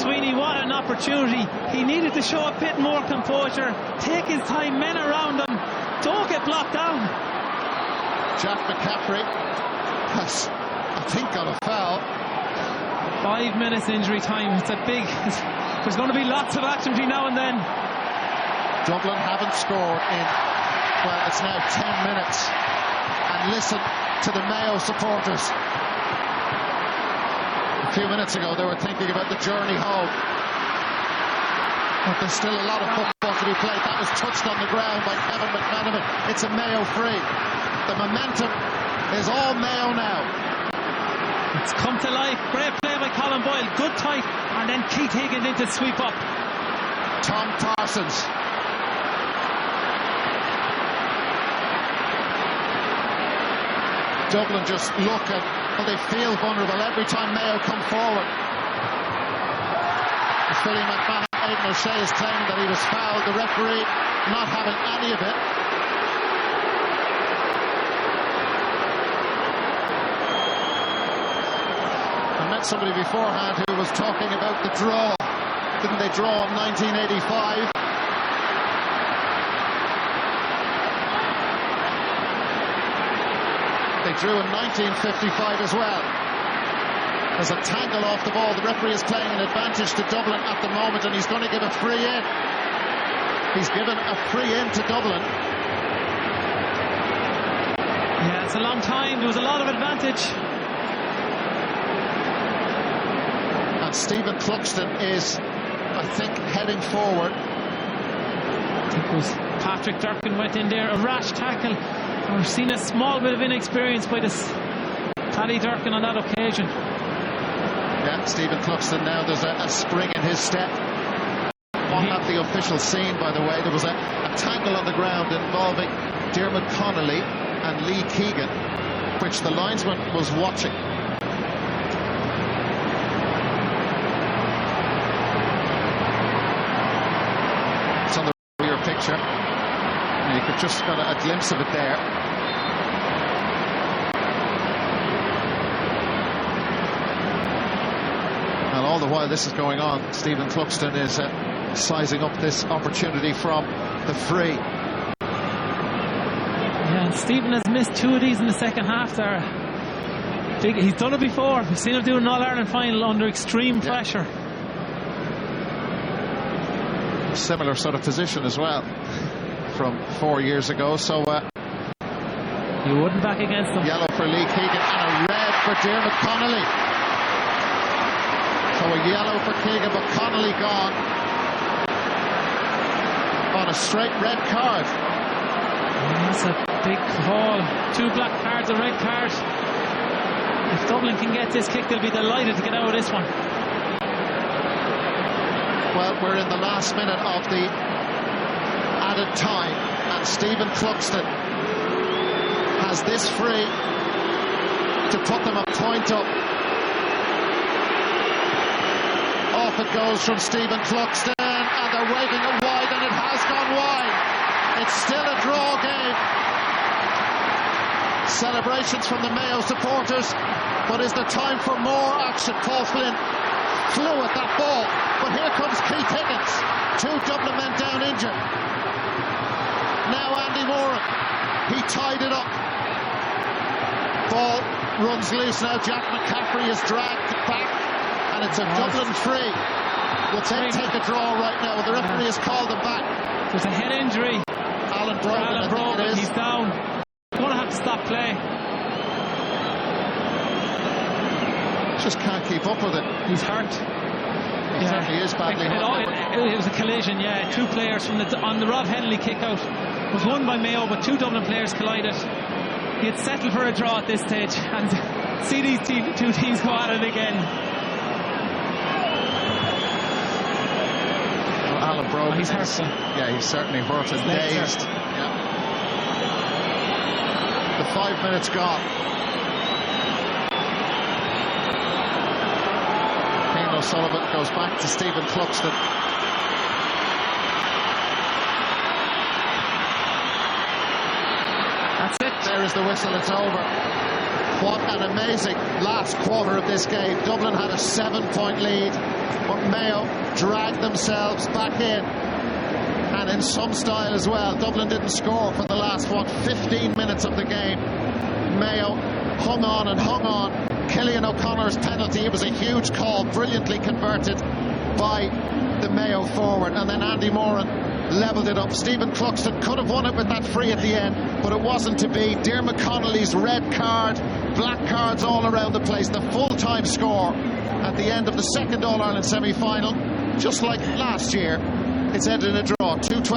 Sweeney, what an opportunity. He needed to show a bit more composure, take his time, men around him, don't get blocked down. Jack McCaffrey has, I think, got a foul. 5 minutes injury time. It's a big... There's going to be lots of action between now and then. Dublin haven't scored in, well, it's now 10 minutes. And listen to the Mayo supporters. A few minutes ago they were thinking about the journey home. But there's still a lot of football to be played. That was touched on the ground by Kevin McManaman. It's a Mayo free. The momentum is all Mayo now. It's come to life. Great play by Colin Boyle. Good tight. And then Keith Higgins in to sweep up. Tom Parsons. Dublin just look at, well, they feel vulnerable every time Mayo come forward. Philly McMahon, Aidan O'Shea is claiming that he was fouled. The referee not having any of it. I met somebody beforehand who was talking about the draw. Didn't they draw in 1985? They drew in 1955 as well. There's a tangle off the ball. The referee is playing an advantage to Dublin at the moment, and he's going to give a free in. He's given a free in to Dublin. Yeah, it's a long time. There was a lot of advantage. And Stephen Cluxton is, I think, heading forward. I think it was Patrick Durkin went in there, a rash tackle. We've seen a small bit of inexperience by this Paddy Durkin on that occasion. Yeah, Stephen Cluxton now, there's a spring in his step. Not at the official scene, by the way. There was a tangle on the ground involving Diarmuid Connolly and Lee Keegan, which the linesman was watching. It's on the rear picture. You could just got a glimpse of it there. And all the while this is going on, Stephen Cluxton is sizing up this opportunity from the free. Yeah, and Stephen has missed 2 of these in the second half there. He's done it before. We've seen him do an All-Ireland final under extreme pressure. Similar sort of position as well from 4 years ago, so you wouldn't back against them. Yellow for Lee Keegan and a red for Diarmuid Connolly. So a yellow for Keegan, but Connolly gone on a straight red card. That's a big call. 2 black cards, a red card. If Dublin can get this kick, they'll be delighted to get out of this one. Well, we're in the last minute of the added time, and Stephen Cluxton has this free to put them a point up. Off it goes from Stephen Cluxton, and they're waving it wide, and it has gone wide. It's still a draw game. Celebrations from the Mayo supporters, but is there time for more action? Paul Flynn flew at that ball, but here comes Keith Higgins. 2 Dublin men down injured. Now Andy Moran, he tied it up. Ball runs loose now. Jack McCaffrey is dragged back, and it's a Dublin free. Will they take a draw right now? The referee has called them back. There's a head injury. Alan Brogan, he's down. They're going to have to stop play. Just can't keep up with it. He's hurt. He certainly is badly hurt. It was a collision, yeah. 2 players from on the Rob Henley kick out. It was won by Mayo, but 2 Dublin players collided. He had settled for a draw at this stage, and see these 2 teams go at it again. Well, Alan Brogan, he's hurt. Yeah, he's certainly hurt and dazed. Yeah. The 5 minutes gone. O'Sullivan goes back to Stephen Cluxton. That's it. There is the whistle, it's over. What an amazing last quarter of this game. Dublin had a 7-point lead, but Mayo dragged themselves back in, and in some style as well. Dublin didn't score for the last 15 minutes of the game. Mayo hung on and hung on. Cillian O'Connor's penalty, it was a huge call, brilliantly converted by the Mayo forward, and then Andy Moran levelled it up. Stephen Cluxton could have won it with that free at the end, but it wasn't to be. Diarmuid Connolly's red card, black cards all around the place. The full-time score at the end of the second All-Ireland semi-final, just like last year, it's ended in a draw. 2-12.